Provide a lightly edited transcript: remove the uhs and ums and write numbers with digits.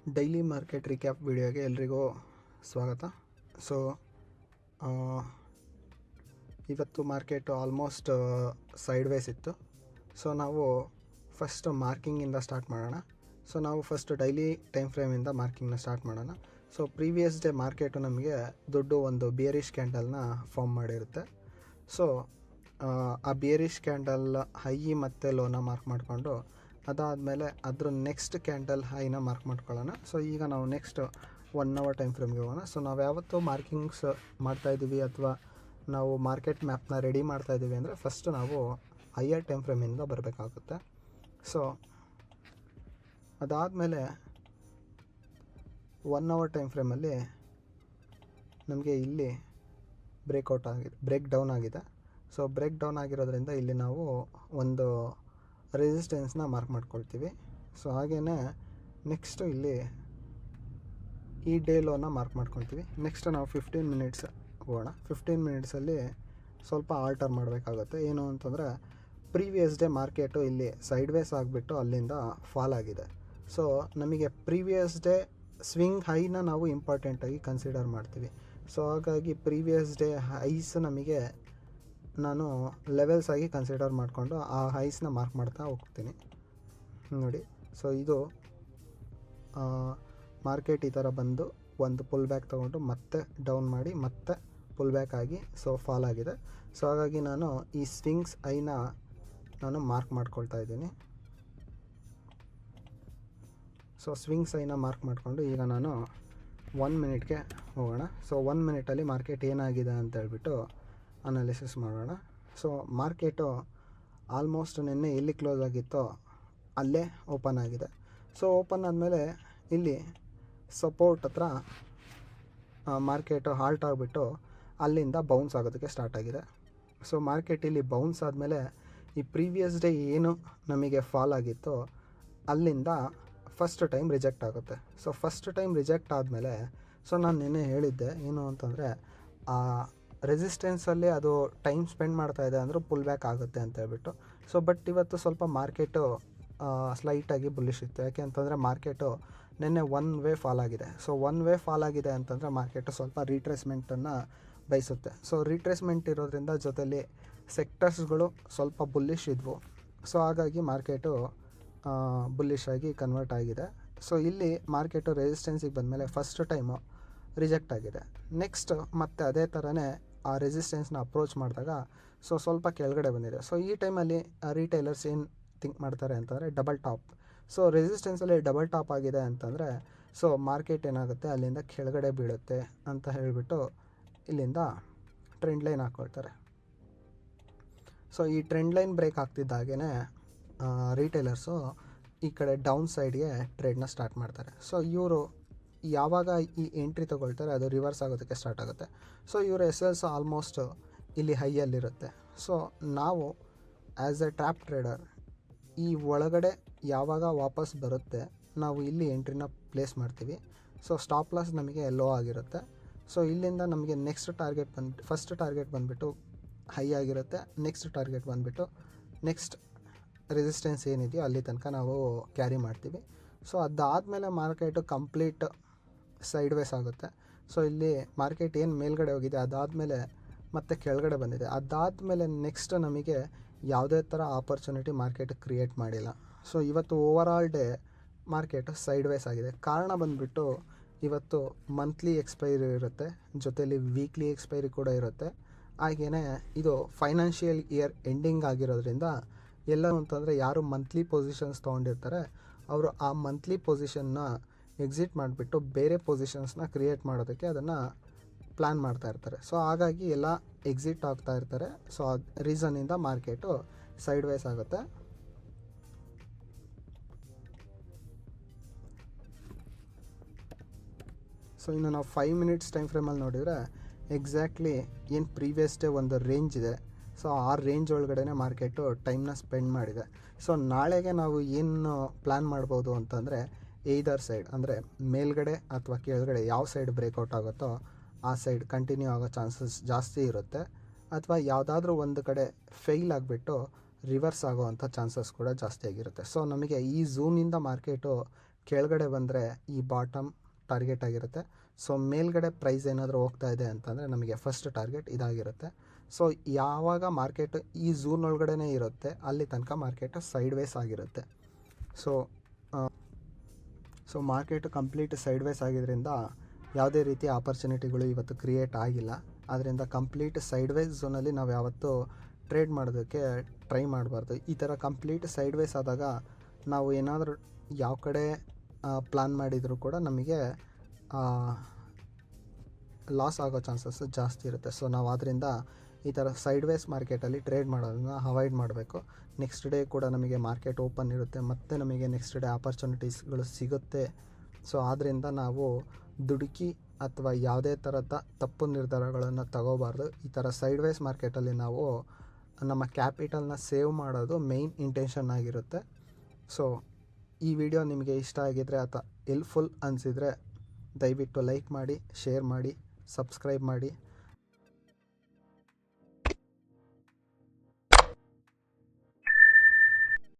Daily market recap ವಿಡಿಯೋಗೆ ಎಲ್ರಿಗೂ ಸ್ವಾಗತ. ಸೊ ಇವತ್ತು ಮಾರ್ಕೆಟು ಆಲ್ಮೋಸ್ಟ್ ಸೈಡ್ ವೇಸ್ ಇತ್ತು. ಸೊ ನಾವು ಫಸ್ಟ್ ಮಾರ್ಕಿಂಗಿಂದ ಸ್ಟಾರ್ಟ್ ಮಾಡೋಣ. ಸೊ ನಾವು ಫಸ್ಟ್ ಡೈಲಿ ಟೈಮ್ ಫ್ರೇಮಿಂದ ಮಾರ್ಕಿಂಗ್ನ ಸ್ಟಾರ್ಟ್ ಮಾಡೋಣ. ಸೊ ಪ್ರೀವಿಯಸ್ ಡೇ ಮಾರ್ಕೆಟು ನಮಗೆ ದೊಡ್ಡ ಒಂದು ಬಿಯರಿಶ್ ಕ್ಯಾಂಡಲ್ನ ಫಾರ್ಮ್ ಮಾಡಿರುತ್ತೆ. ಸೊ ಆ ಬಿಯರಿಶ್ ಕ್ಯಾಂಡಲ್ ಹೈ ಮತ್ತು ಲೋನ ಮಾರ್ಕ್ ಮಾಡಿಕೊಂಡು ಅದಾದಮೇಲೆ ಅದ್ರ ನೆಕ್ಸ್ಟ್ ಕ್ಯಾಂಡಲ್ ಹೈನ ಮಾರ್ಕ್ ಮಾಡ್ಕೊಳ್ಳೋಣ. ಸೊ ಈಗ ನಾವು ನೆಕ್ಸ್ಟ್ 1 hour ಟೈಮ್ ಫ್ರೇಮ್ಗೆ ಹೋಗೋಣ. ಸೊ ನಾವು ಯಾವತ್ತೂ ಮಾರ್ಕಿಂಗ್ಸ್ ಮಾಡ್ತಾಯಿದ್ದೀವಿ ಅಥವಾ ನಾವು ಮಾರ್ಕೆಟ್ ಮ್ಯಾಪ್ನ ರೆಡಿ ಮಾಡ್ತಾಯಿದ್ದೀವಿ ಅಂದರೆ ಫಸ್ಟು ನಾವು ಹೈಯರ್ ಟೈಮ್ ಫ್ರೇಮಿಂದ ಬರಬೇಕಾಗುತ್ತೆ. ಸೊ ಅದಾದಮೇಲೆ 1 hour ಟೈಮ್ ಫ್ರೇಮಲ್ಲಿ ನಮಗೆ ಇಲ್ಲಿ ಬ್ರೇಕ್ ಡೌನ್ ಆಗಿದೆ. ಸೊ ಬ್ರೇಕ್ ಡೌನ್ ಆಗಿರೋದ್ರಿಂದ ಇಲ್ಲಿ ನಾವು ಒಂದು ರೆಸಿಸ್ಟೆನ್ಸ್ನ ಮಾರ್ಕ್ ಮಾಡ್ಕೊಳ್ತೀವಿ. ಸೊ ಹಾಗೆಯೇ ನೆಕ್ಸ್ಟು ಇಲ್ಲಿ ಈ ಡೇ ಲೋನ ಮಾರ್ಕ್ ಮಾಡ್ಕೊಳ್ತೀವಿ. ನೆಕ್ಸ್ಟ್ ನಾವು 15 minutes ಹೋಗೋಣ. 15 minutesಲ್ಲಿ ಸ್ವಲ್ಪ ಆಲ್ಟರ್ ಮಾಡಬೇಕಾಗುತ್ತೆ. ಏನು ಅಂತಂದರೆ ಪ್ರೀವಿಯಸ್ ಡೇ ಮಾರ್ಕೆಟು ಇಲ್ಲಿ ಸೈಡ್ ವೇಸ್ ಆಗಿಬಿಟ್ಟು ಅಲ್ಲಿಂದ ಫಾಲ್ ಆಗಿದೆ. ಸೊ ನಮಗೆ ಪ್ರೀವಿಯಸ್ ಡೇ ಸ್ವಿಂಗ್ ಹೈನ ನಾವು ಇಂಪಾರ್ಟೆಂಟಾಗಿ ಕನ್ಸಿಡರ್ ಮಾಡ್ತೀವಿ. ಸೊ ಹಾಗಾಗಿ ಪ್ರೀವಿಯಸ್ ಡೇ ಹೈಸ್ ನಮಗೆ ನಾನು ಲೆವೆಲ್ಸ್ ಆಗಿ ಕನ್ಸಿಡರ್ ಮಾಡಿಕೊಂಡು ಆ ಹೈಸ್ನ ಮಾರ್ಕ್ ಮಾಡ್ತಾ ಹೋಗ್ತೀನಿ ನೋಡಿ. ಸೊ ಇದು ಮಾರ್ಕೆಟ್ ಈ ಥರ ಬಂದು ಒಂದು ಪುಲ್ ಬ್ಯಾಕ್ ತೊಗೊಂಡು ಮತ್ತೆ ಡೌನ್ ಮಾಡಿ ಮತ್ತೆ ಪುಲ್ ಬ್ಯಾಕ್ ಆಗಿ ಸೊ ಫಾಲ್ ಆಗಿದೆ. ಸೊ ಹಾಗಾಗಿ ನಾನು ಈ ಸ್ವಿಂಗ್ಸ್ ಐನ ನಾನು ಮಾರ್ಕ್ ಮಾಡ್ಕೊಳ್ತಾ ಇದ್ದೀನಿ. ಸೊ ಸ್ವಿಂಗ್ಸ್ ಐನ ಮಾರ್ಕ್ ಮಾಡಿಕೊಂಡು ಈಗ ನಾನು 1 minute ಹೋಗೋಣ. ಸೊ 1 minute ಮಾರ್ಕೆಟ್ ಏನಾಗಿದೆ ಅಂತ ಹೇಳ್ಬಿಟ್ಟು ಅನಾಲಿಸಿಸ್ ಮಾಡೋಣ. ಸೊ ಮಾರ್ಕೆಟು ಆಲ್ಮೋಸ್ಟ್ ನಿನ್ನೆ ಎಲ್ಲಿ ಕ್ಲೋಸ್ ಆಗಿತ್ತೋ ಅಲ್ಲೇ ಓಪನ್ ಆಗಿದೆ. ಸೊ ಓಪನ್ ಆದಮೇಲೆ ಇಲ್ಲಿ ಸಪೋರ್ಟ್ ಹತ್ರ ಮಾರ್ಕೆಟು ಹಾಲ್ಟ್ ಆಗಿಬಿಟ್ಟು ಅಲ್ಲಿಂದ ಬೌನ್ಸ್ ಆಗೋದಕ್ಕೆ ಸ್ಟಾರ್ಟ್ ಆಗಿದೆ. ಸೊ ಮಾರ್ಕೆಟ್ ಇಲ್ಲಿ ಬೌನ್ಸ್ ಆದಮೇಲೆ ಈ ಪ್ರೀವಿಯಸ್ ಡೇ ಏನು ನಮಗೆ ಫಾಲ್ ಆಗಿತ್ತೋ ಅಲ್ಲಿಂದ ಫಸ್ಟ್ ಟೈಮ್ ರಿಜೆಕ್ಟ್ ಆಗುತ್ತೆ. ಸೊ ಫಸ್ಟ್ ಟೈಮ್ ರಿಜೆಕ್ಟ್ ಆದಮೇಲೆ ಸೊ ನಾನು ನಿನ್ನೆ ಹೇಳಿದ್ದೆ ಏನು ಅಂತಂದರೆ ಆ ರೆಸಿಸ್ಟೆನ್ಸಲ್ಲಿ ಅದು ಟೈಮ್ ಸ್ಪೆಂಡ್ ಮಾಡ್ತಾಯಿದೆ ಅಂದರೆ ಪುಲ್ ಬ್ಯಾಕ್ ಆಗುತ್ತೆ ಅಂತ ಹೇಳ್ಬಿಟ್ಟು. ಸೊ ಬಟ್ ಇವತ್ತು ಸ್ವಲ್ಪ ಮಾರ್ಕೆಟು ಸ್ಲೈಟಾಗಿ ಬುಲ್ಲಿಶ್ ಇತ್ತು. ಯಾಕೆ ಅಂತಂದರೆ ಮಾರ್ಕೆಟು ನಿನ್ನೆ ಒನ್ ವೇ ಫಾಲ್ ಆಗಿದೆ. ಸೊ ಒನ್ ವೇ ಫಾಲ್ ಆಗಿದೆ ಅಂತಂದರೆ ಮಾರ್ಕೆಟು ಸ್ವಲ್ಪ ರೀಟ್ರೇಸ್ಮೆಂಟನ್ನು ಬಯಸುತ್ತೆ. ಸೊ ರೀಟ್ರೇಸ್ಮೆಂಟ್ ಇರೋದ್ರಿಂದ ಜೊತೆಲಿ ಸೆಕ್ಟರ್ಸ್ಗಳು ಸ್ವಲ್ಪ ಬುಲ್ಲಿಶ್ ಇದ್ವು. ಸೊ ಹಾಗಾಗಿ ಮಾರ್ಕೆಟು ಬುಲ್ಲಿಶ್ ಆಗಿ ಕನ್ವರ್ಟ್ ಆಗಿದೆ. ಸೊ ಇಲ್ಲಿ ಮಾರ್ಕೆಟು ರೆಸಿಸ್ಟೆನ್ಸಿಗೆ ಬಂದಮೇಲೆ ಫಸ್ಟ್ ಟೈಮು ರಿಜೆಕ್ಟ್ ಆಗಿದೆ. ನೆಕ್ಸ್ಟ್ ಮತ್ತೆ ಅದೇ ಥರನೇ ಆ ರೆಸಿಸ್ಟೆನ್ಸ್ನ ಅಪ್ರೋಚ್ ಮಾಡಿದಾಗ ಸೊ ಸ್ವಲ್ಪ ಕೆಳಗಡೆ ಬಂದಿದೆ. ಸೊ ಈ ಟೈಮಲ್ಲಿ ರಿಟೇಲರ್ಸ್ ಏನು ಥಿಂಕ್ ಮಾಡ್ತಾರೆ ಅಂತಂದರೆ ಡಬಲ್ ಟಾಪ್. ಸೊ ರೆಸಿಸ್ಟೆನ್ಸಲ್ಲಿ ಡಬಲ್ ಟಾಪ್ ಆಗಿದೆ ಅಂತಂದರೆ ಸೊ ಮಾರ್ಕೆಟ್ ಏನಾಗುತ್ತೆ ಅಲ್ಲಿಂದ ಕೆಳಗಡೆ ಬೀಳುತ್ತೆ ಅಂತ ಹೇಳಿಬಿಟ್ಟು ಇಲ್ಲಿಂದ ಟ್ರೆಂಡ್ ಲೈನ್ ಹಾಕ್ಕೊಳ್ತಾರೆ. ಸೊ ಈ ಟ್ರೆಂಡ್ ಲೈನ್ ಬ್ರೇಕ್ ಆಗ್ತಿದ್ದಾಗೇ ರಿಟೇಲರ್ಸು ಈ ಕಡೆ ಡೌನ್ ಸೈಡ್ಗೆ ಟ್ರೇಡ್ನ ಸ್ಟಾರ್ಟ್ ಮಾಡ್ತಾರೆ. ಸೊ ಇವರು ಯಾವಾಗ ಈ ಎಂಟ್ರಿ ತೊಗೊಳ್ತಾರೆ ಅದು ರಿವರ್ಸ್ ಆಗೋದಕ್ಕೆ ಸ್ಟಾರ್ಟ್ ಆಗುತ್ತೆ. ಸೊ ಇವರ ಎಸ್ ಆಲ್ಮೋಸ್ಟ್ ಇಲ್ಲಿ ಹೈಯಲ್ಲಿರುತ್ತೆ. ಸೊ ನಾವು ಆ್ಯಸ್ ಎ ಟ್ರ್ಯಾಪ್ ಟ್ರೇಡರ್ ಈ ಒಳಗಡೆ ಯಾವಾಗ ವಾಪಸ್ ಬರುತ್ತೆ ನಾವು ಇಲ್ಲಿ ಎಂಟ್ರಿನ ಪ್ಲೇಸ್ ಮಾಡ್ತೀವಿ. ಸೊ ಸ್ಟಾಪ್ ಲಾಸ್ ನಮಗೆ ಲೋ ಆಗಿರುತ್ತೆ. ಸೊ ಇಲ್ಲಿಂದ ನಮಗೆ ನೆಕ್ಸ್ಟ್ ಟಾರ್ಗೆಟ್ ಫಸ್ಟ್ ಟಾರ್ಗೆಟ್ ಬಂದುಬಿಟ್ಟು ಹೈ ಆಗಿರುತ್ತೆ. ನೆಕ್ಸ್ಟ್ ಟಾರ್ಗೆಟ್ ಬಂದುಬಿಟ್ಟು ನೆಕ್ಸ್ಟ್ ರೆಸಿಸ್ಟೆನ್ಸ್ ಏನಿದೆಯೋ ಅಲ್ಲಿ ತನಕ ನಾವು ಕ್ಯಾರಿ ಮಾಡ್ತೀವಿ. ಸೊ ಅದಾದಮೇಲೆ ಮಾರ್ಕೆಟು ಕಂಪ್ಲೀಟ್ ಸೈಡ್ ವೇಸ್ ಆಗುತ್ತೆ. ಸೊ ಇಲ್ಲಿ ಮಾರ್ಕೆಟ್ ಏನು ಮೇಲ್ಗಡೆ ಹೋಗಿದೆ ಅದಾದಮೇಲೆ ಮತ್ತೆ ಕೆಳಗಡೆ ಬಂದಿದೆ. ಅದಾದಮೇಲೆ ನೆಕ್ಸ್ಟ್ ನಮಗೆ ಯಾವುದೇ ಥರ ಆಪರ್ಚುನಿಟಿ ಮಾರ್ಕೆಟ್ ಕ್ರಿಯೇಟ್ ಮಾಡಿಲ್ಲ. ಸೊ ಇವತ್ತು overall day market sideways ಆಗಿದೆ. ಕಾರಣ ಬಂದುಬಿಟ್ಟು ಇವತ್ತು ಮಂತ್ಲಿ ಎಕ್ಸ್ಪೈರಿ ಇರುತ್ತೆ, ಜೊತೆಲಿ ವೀಕ್ಲಿ ಎಕ್ಸ್ಪೈರಿ ಕೂಡ ಇರುತ್ತೆ. ಹಾಗೆಯೇ ಇದು ಫೈನಾನ್ಷಿಯಲ್ ಇಯರ್ ಎಂಡಿಂಗ್ ಆಗಿರೋದ್ರಿಂದ ಎಲ್ಲ ಅಂತಂದರೆ ಯಾರು ಮಂತ್ಲಿ ಪೊಸಿಷನ್ಸ್ ತೊಗೊಂಡಿರ್ತಾರೆ ಅವರು ಆ ಮಂತ್ಲಿ ಪೊಸಿಷನ್ನ ಎಕ್ಸಿಟ್ ಮಾಡಿಬಿಟ್ಟು ಬೇರೆ ಪೊಸಿಷನ್ಸ್ನ ಕ್ರಿಯೇಟ್ ಮಾಡೋದಕ್ಕೆ ಅದನ್ನು ಪ್ಲ್ಯಾನ್ ಮಾಡ್ತಾ ಇರ್ತಾರೆ. ಸೊ ಹಾಗಾಗಿ ಎಲ್ಲ ಎಕ್ಸಿಟ್ ಆಗ್ತಾ ಇರ್ತಾರೆ. ಸೊ ಆ ರೀಸನ್ನಿಂದ ಮಾರ್ಕೆಟು ಸೈಡ್ ವೇಸ್ ಆಗುತ್ತೆ. ಸೊ ಇನ್ನು ನಾವು 5 minutes ಟೈಮ್ ಫ್ರೇಮಲ್ಲಿ ನೋಡಿದರೆ ಎಕ್ಸಾಕ್ಟ್ಲಿ ಏನು ಪ್ರೀವಿಯಸ್ ಡೇ ಒಂದು ರೇಂಜ್ ಇದೆ. ಸೊ ಆ ರೇಂಜ್ ಒಳಗಡೆ ಮಾರ್ಕೆಟು ಟೈಮ್ನ ಸ್ಪೆಂಡ್ ಮಾಡಿದೆ. ಸೊ ನಾಳೆಗೆ ನಾವು ಏನು ಪ್ಲ್ಯಾನ್ ಮಾಡ್ಬೋದು ಅಂತಂದರೆ ಏಯ್ದರ್ ಸೈಡ್ ಅಂದರೆ ಮೇಲ್ಗಡೆ ಅಥವಾ ಕೆಳಗಡೆ ಯಾವ ಸೈಡ್ ಬ್ರೇಕೌಟ್ ಆಗುತ್ತೋ ಆ ಸೈಡ್ ಕಂಟಿನ್ಯೂ ಆಗೋ ಚಾನ್ಸಸ್ ಜಾಸ್ತಿ ಇರುತ್ತೆ. ಅಥವಾ ಯಾವುದಾದ್ರೂ ಒಂದು ಕಡೆ ಫೇಲ್ ಆಗಿಬಿಟ್ಟು ರಿವರ್ಸ್ ಆಗೋವಂಥ ಚಾನ್ಸಸ್ ಕೂಡ ಜಾಸ್ತಿ ಆಗಿರುತ್ತೆ. ಸೊ ನಮಗೆ ಈ ಝೂನಿಂದ ಮಾರ್ಕೆಟು ಕೆಳಗಡೆ ಬಂದರೆ ಈ ಬಾಟಮ್ ಟಾರ್ಗೆಟ್ ಆಗಿರುತ್ತೆ. ಸೊ ಮೇಲ್ಗಡೆ ಪ್ರೈಸ್ ಏನಾದರೂ ಹೋಗ್ತಾ ಇದೆ ಅಂತಂದರೆ ನಮಗೆ ಫಸ್ಟ್ ಟಾರ್ಗೆಟ್ ಇದಾಗಿರುತ್ತೆ. ಸೊ ಯಾವಾಗ ಮಾರ್ಕೆಟ್ ಈ ಝೂನ್ ಒಳಗಡೆ ಇರುತ್ತೆ ಅಲ್ಲಿ ತನಕ ಮಾರ್ಕೆಟ್ ಸೈಡ್ ವೇಸ್ ಆಗಿರುತ್ತೆ. So market complete sideways ಆಗಿದ್ದರಿಂದ ಯಾವುದೇ ರೀತಿಯ ಆಪರ್ಚುನಿಟಿಗಳು ಇವತ್ತು ಕ್ರಿಯೇಟ್ ಆಗಿಲ್ಲ. ಆದ್ದರಿಂದ ಕಂಪ್ಲೀಟ್ ಸೈಡ್ ವೇಸ್ ಝೋನಲ್ಲಿ ನಾವು ಯಾವತ್ತೂ ಟ್ರೇಡ್ ಮಾಡೋದಕ್ಕೆ ಟ್ರೈ ಮಾಡಬಾರ್ದು. ಈ ಥರ ಕಂಪ್ಲೀಟ್ ಸೈಡ್ ವೇಸ್ ಆದಾಗ ನಾವು ಏನಾದರೂ ಯಾವ ಕಡೆ ಪ್ಲ್ಯಾನ್ ಮಾಡಿದರೂ ಕೂಡ ನಮಗೆ ಲಾಸ್ ಆಗೋ ಚಾನ್ಸಸ್ ಜಾಸ್ತಿ ಇರುತ್ತೆ. ಸೊ ನಾವು ಆದ್ದರಿಂದ ಈ ಥರ ಸೈಡ್ ವೇಸ್ ಮಾರ್ಕೆಟಲ್ಲಿ ಟ್ರೇಡ್ ಮಾಡೋದನ್ನ ಅವಾಯ್ಡ್ ಮಾಡಬೇಕು. ನೆಕ್ಸ್ಟ್ ಡೇ ಕೂಡ ನಮಗೆ ಮಾರ್ಕೆಟ್ ಓಪನ್ ಇರುತ್ತೆ, ಮತ್ತು ನಮಗೆ ನೆಕ್ಸ್ಟ್ ಡೇ ಆಪರ್ಚುನಿಟೀಸ್ಗಳು ಸಿಗುತ್ತೆ. ಸೊ ಆದ್ದರಿಂದ ನಾವು ದುಡುಕಿ ಅಥವಾ ಯಾವುದೇ ಥರದ ತಪ್ಪು ನಿರ್ಧಾರಗಳನ್ನು ತಗೋಬಾರ್ದು. ಈ ಥರ ಸೈಡ್ ವೇಸ್ ಮಾರ್ಕೆಟಲ್ಲಿ ನಾವು ನಮ್ಮ ಕ್ಯಾಪಿಟಲ್ನ ಸೇವ್ ಮಾಡೋದು ಮೇಯ್ನ್ ಇಂಟೆನ್ಷನ್ ಆಗಿರುತ್ತೆ. ಸೊ ಈ ವಿಡಿಯೋ ನಿಮಗೆ ಇಷ್ಟ ಆಗಿದ್ದರೆ ಅಥವಾ ಹೆಲ್ಪ್ಫುಲ್ ಅನಿಸಿದರೆ ದಯವಿಟ್ಟು ಲೈಕ್ ಮಾಡಿ, ಶೇರ್ ಮಾಡಿ, ಸಬ್ಸ್ಕ್ರೈಬ್ ಮಾಡಿ.